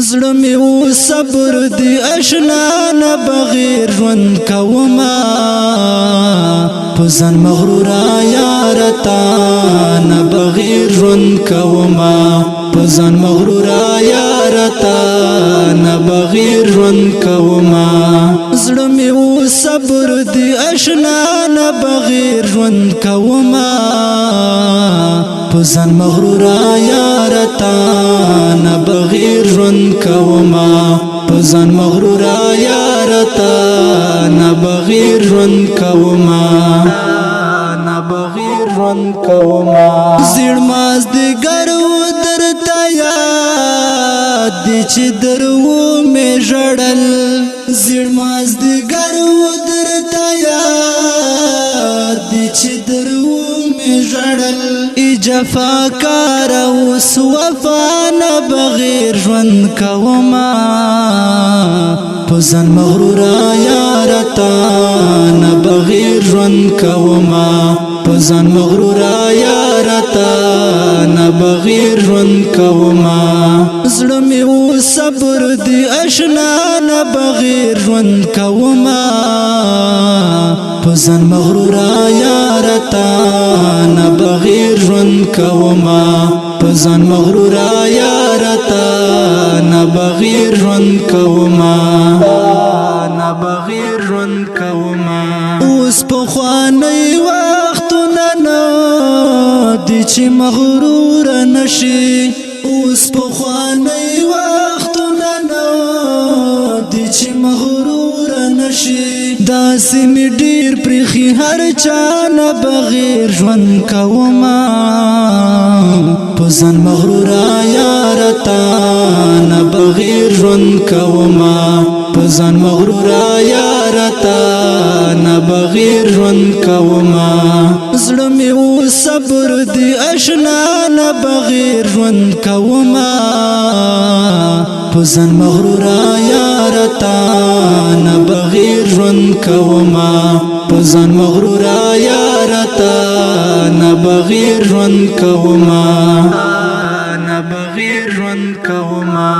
زړه مې و صبر دی اشنا نه بغیر ژوند کوما په ځان مغرورا یار تا نه بغیر ژوند کوما په ځان مغرورا یار تا نه بغیر ژوند کوما زړه مې و صبر دی اشنا نه بغیر ژوند کوما په ځان مغرورا یار تا نه بغیر ژوند کوما په ځان مغرورا یار تا نه بغیر ژوند کوما نه بغیر ژوند کوما زړه ماز دې ګرو درته یاد دې چې درو مې ژړل زړه ماز دې ګرو درته یاد دې چې درو مې ژړل جفا کار اوس وفا نه بغیر ژوند کوما په ځان مغرورا یار تا نه بغیر ژوند کوما په ځان مغرورا یار تا نه بغیر ژوند کوما زړه مې و صبر دی اشنا نه بغیر ژوند کوما په ځان مغرورا یار تا نه بغیر ژوند کوما په ځان مغرورا یار تا نه بغیر ژوند کوما نه بغیر ژوند کوما اوس په خواني وختونه نه دي چې مغرور نشي اوس په خواني وختونه نه دي چې مغرور نشي داسې می ډیر پرخي هر چا نه بغیر ژوند کوما په ځان مغرورا یار تا نه بغیر ژوند کوما په ځان مغرورا یار تا نه بغیر ژوند کوما زړه مې و صبر دی اشنا نه بغیر ژوند کوما په ځان مغرورا یار تا نه بغیر ژوند کوما په ځان مغرورا یار تا نه بغیر ژوند کوما نه بغیر ژوند کوما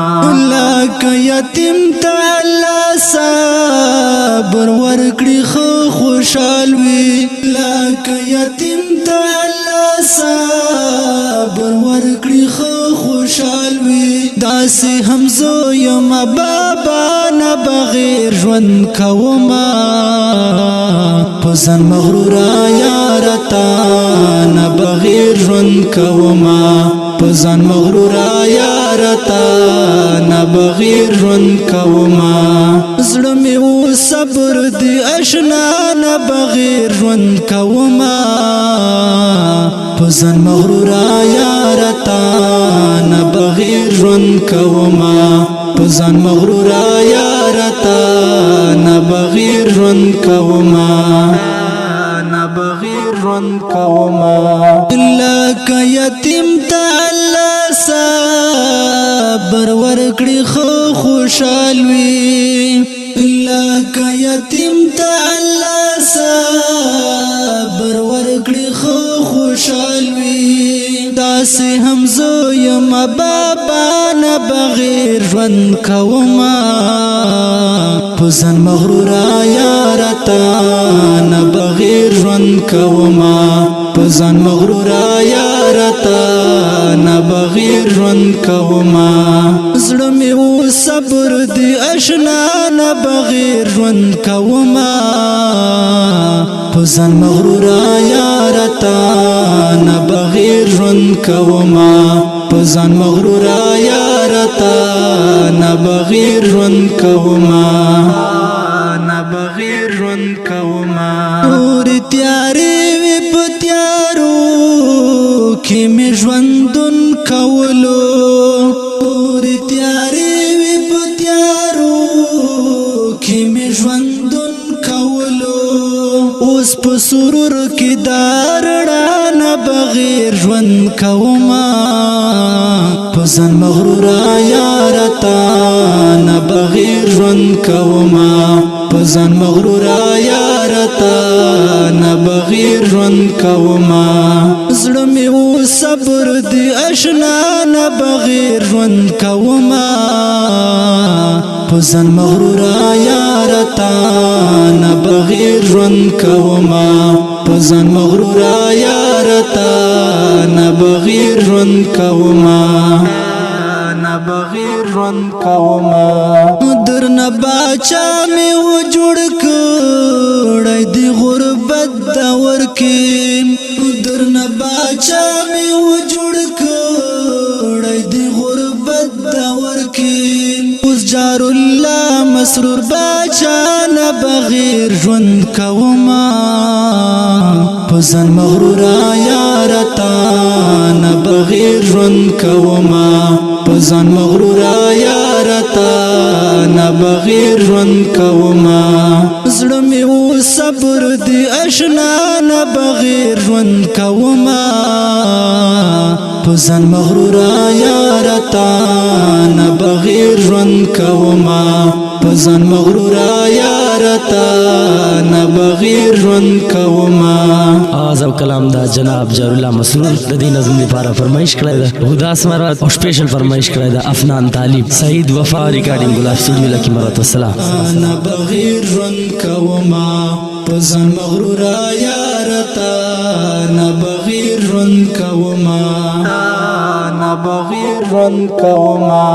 لکه یتیم ته الله صبر ورکړي خو خوشحال وي لکه یتیم ته الله صبر ورکړي خو خوشحال وي داسې همزو یم بابا نه بغیر ژوند کوما په ځان مغرورا یار تا نه بغیر ژوند کوما په ځان مغرورا یار تا نه بغیر ژوند کوما زړه مې و صبر دی اشنا نه بغیر ژوند کوما په ځان مغرورا یار تا نه بغیر ژوند کوما په ځان مغرورا یار تا نه بغیر ژوند کوما نه بغیر ژوند کوما لکه یتیم ته الله صبر ورکړي خو خوشحال وي لکه یتیم ته الله صبر ورکړي خو خوشحال وي داسې همزو یم بابا نه بغیر ژوند کوما په ځان مغرورا یار تا نه بغیر ژوند کوما په ځان مغرورا یار تا نه بغیر ژوند کوما زړه مې و صبر دی اشنا نه بغیر ژوند کوما په ځان مغرورا یار تا نه بغیر ژوند کوما په ځان مغرورا یار تا نه بغیر ژوند کوما نه بغیر ژوند کوما اور تیارې وي په تیارو کې مې ژوندون کولو اور تیارې وي په تیارو کې مې ژوندون کولو اوس په سرور کې دارړه نه بغیر ژوند کوما په ځان مغرورا یار تا نه بغیر ژوند کوما په ځان مغرورا یار تا نه بغیر ژوند کوما زړه مې و صبر دی اشنا نه بغیر ژوند کوما پزن مغرورا یارتا نبغیر ژوند کوما پزن مغرورا یارتا نبغیر ژوند کوما نبغیر ژوند کوما درنه باچا می و جوړ کړی دی غربت دور کې درنه باچا می و جوړ کړی دی غربت دور کې اوس جار الله مسرور باچا نه بغیر ژوند کوما پزن مغرورا یارتا نه بغیر ژوند کوما پزن مغرورا یارتا نه بغیر ژوند کوما زړه مې و صبر دی اشنا نه بغیر ژوند کوما پزن مغرورا یارتا نه بغیر ژوند کوما پزن مغرورا یارتا نه بغیر ژوند کوما آواز او کلام دا جناب جار الله مسرور د دې نظم لپاره فرمایش کړی ده هدا سمرات او سپیشل فرمایش کړی ده افنان طالب سعید وفا ریکارډینګ ګلاب سټوډیو لکی مرات والسلام نه بغیر ژوند کوما پزن مغرورا یارتا نه بغیر ژوند کوما نه بغیر ژوند کوما